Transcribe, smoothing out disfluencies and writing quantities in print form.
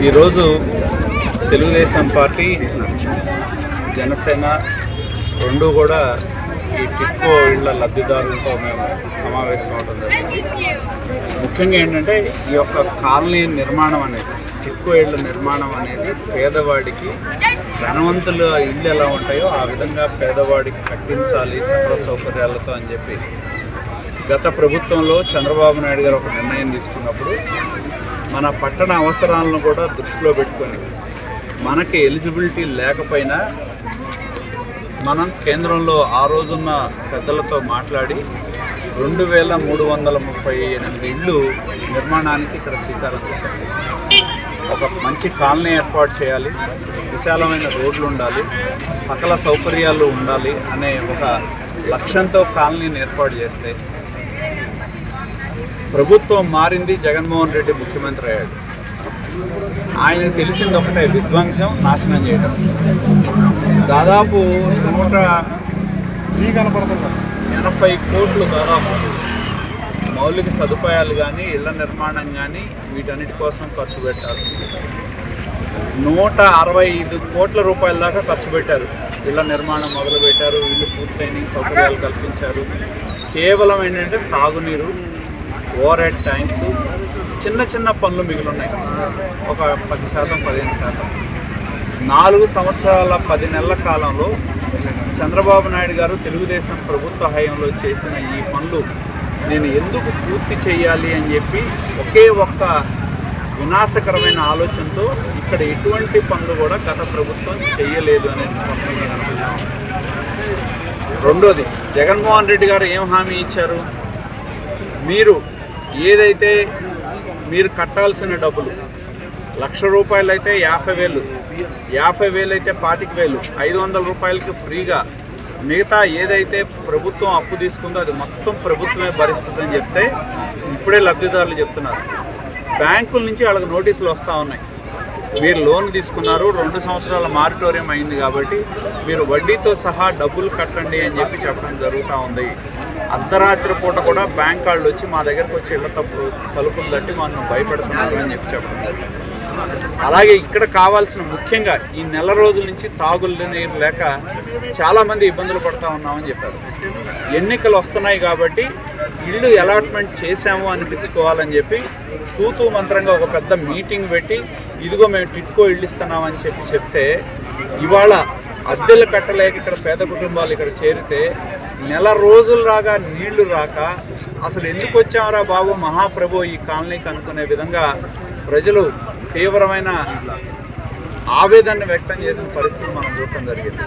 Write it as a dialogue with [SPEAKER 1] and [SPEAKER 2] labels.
[SPEAKER 1] ఈరోజు తెలుగుదేశం పార్టీ జనసేన రెండు కూడా ఈ టిక్కో ఇళ్ల లబ్ధిదారులతో మేము సమావేశం అవడం జరిగింది. ముఖ్యంగా ఏంటంటే ఈ యొక్క కాలనీ నిర్మాణం అనేది, టిక్కో ఇళ్ల నిర్మాణం అనేది పేదవాడికి ధనవంతుల ఇళ్ళు ఎలా ఉంటాయో ఆ విధంగా పేదవాడికి కట్టించాలి సకల సౌకర్యాలతో అని చెప్పి గత ప్రభుత్వంలో చంద్రబాబు నాయుడు గారు ఒక నిర్ణయం తీసుకున్నప్పుడు మన పట్టణ అవసరాలను కూడా దృష్టిలో పెట్టుకొని మనకి ఎలిజిబిలిటీ లేకపోయినా మనం కేంద్రంలో ఆ రోజున్న పెద్దలతో మాట్లాడి 2338 ఇళ్ళు నిర్మాణానికి ఇక్కడ శ్రీకారం చుట్టాలి. ఒక మంచి కాలనీ ఏర్పాటు చేయాలి, విశాలమైన రోడ్లు ఉండాలి, సకల సౌకర్యాలు ఉండాలి అనే ఒక లక్ష్యంతో కాలనీని ఏర్పాటు చేస్తే ప్రభుత్వం మారింది, జగన్మోహన్ రెడ్డి ముఖ్యమంత్రి అయ్యాడు. ఆయనకు తెలిసింది ఒకటే, విధ్వంసం, నాశనం చేయడం. దాదాపు 180 కోట్లు దాదాపు మౌలిక సదుపాయాలు కానీ ఇళ్ల నిర్మాణం కానీ వీటన్నిటి కోసం ఖర్చు పెట్టారు. 165 కోట్ల రూపాయల దాకా ఖర్చు పెట్టారు. ఇళ్ల నిర్మాణం మొదలుపెట్టారు, ఇల్లు పూర్తయిన సౌకర్యాలు కల్పించారు. కేవలం ఏంటంటే తాగునీరు, ఓవర్ హెడ్ ట్యాంక్స్, చిన్న చిన్న పనులు మిగిలిన్నాయి. ఒక 10%, 15%. 4 సంవత్సరాల 10 నెలల కాలంలో చంద్రబాబు నాయుడు గారు తెలుగుదేశం ప్రభుత్వ హయాంలో చేసిన ఈ పనులు నేను ఎందుకు పూర్తి చేయాలి అని చెప్పి ఒకే ఒక్క వినాశకరమైన ఆలోచనతో ఇక్కడ ఎటువంటి పనులు కూడా గత ప్రభుత్వం చేయలేదు అనేది స్పష్టంగా కనిపిస్తున్నాం. రెండోది, జగన్మోహన్ రెడ్డి గారు ఏం హామీ ఇచ్చారు? మీరు ఏదైతే మీరు కట్టాల్సిన డబ్బులు 1,00,000 రూపాయలు అయితే 50,000, 50,000 అయితే 25,000, 500 రూపాయలకి ఫ్రీగా, మిగతా ఏదైతే ప్రభుత్వం అప్పు తీసుకుందో అది మొత్తం ప్రభుత్వమే భరిస్తుందని చెప్తే ఇప్పుడే లబ్ధిదారులు చెప్తున్నారు. బ్యాంకుల నుంచి వాళ్ళకి నోటీసులు వస్తూ ఉన్నాయి. మీరు లోన్ తీసుకున్నారు, 2 సంవత్సరాల మారిటోరియం అయింది కాబట్టి మీరు వడ్డీతో సహా డబ్బులు కట్టండి అని చెప్పడం జరుగుతూ ఉంది. అర్ధరాత్రి పూట కూడా బ్యాంక్ వాళ్ళు వచ్చి మా దగ్గరకు వచ్చి ఇళ్ల తలుపులు తట్టి మనం భయపెడుతున్నారు అని చెప్పడం జరిగింది. అలాగే ఇక్కడ కావాల్సిన ముఖ్యంగా ఈ నెల రోజుల నుంచి తాగులు నీరు లేక చాలామంది ఇబ్బందులు పడుతూ ఉన్నామని చెప్పారు. ఎన్నికలు వస్తున్నాయి కాబట్టి ఇళ్ళు అలాట్మెంట్ చేశాము అనిపించుకోవాలని చెప్పి తూతూ మంత్రంగా ఒక పెద్ద మీటింగ్ పెట్టి ఇదిగో మేము టిక్కో ఇళ్ళు ఇస్తున్నామని చెప్తే ఇవాళ అద్దెలు కట్టలేక ఇక్కడ పేద కుటుంబాలు ఇక్కడ చేరితే నెల రోజులు రాగా నీళ్లు రాక అసలు ఎందుకు వచ్చామరా బాబు మహాప్రభు ఈ కాలనీకి అనుకునే విధంగా ప్రజలు తీవ్రమైన ఆవేదనను వ్యక్తం చేసిన పరిస్థితి మనం చూడటం జరిగింది.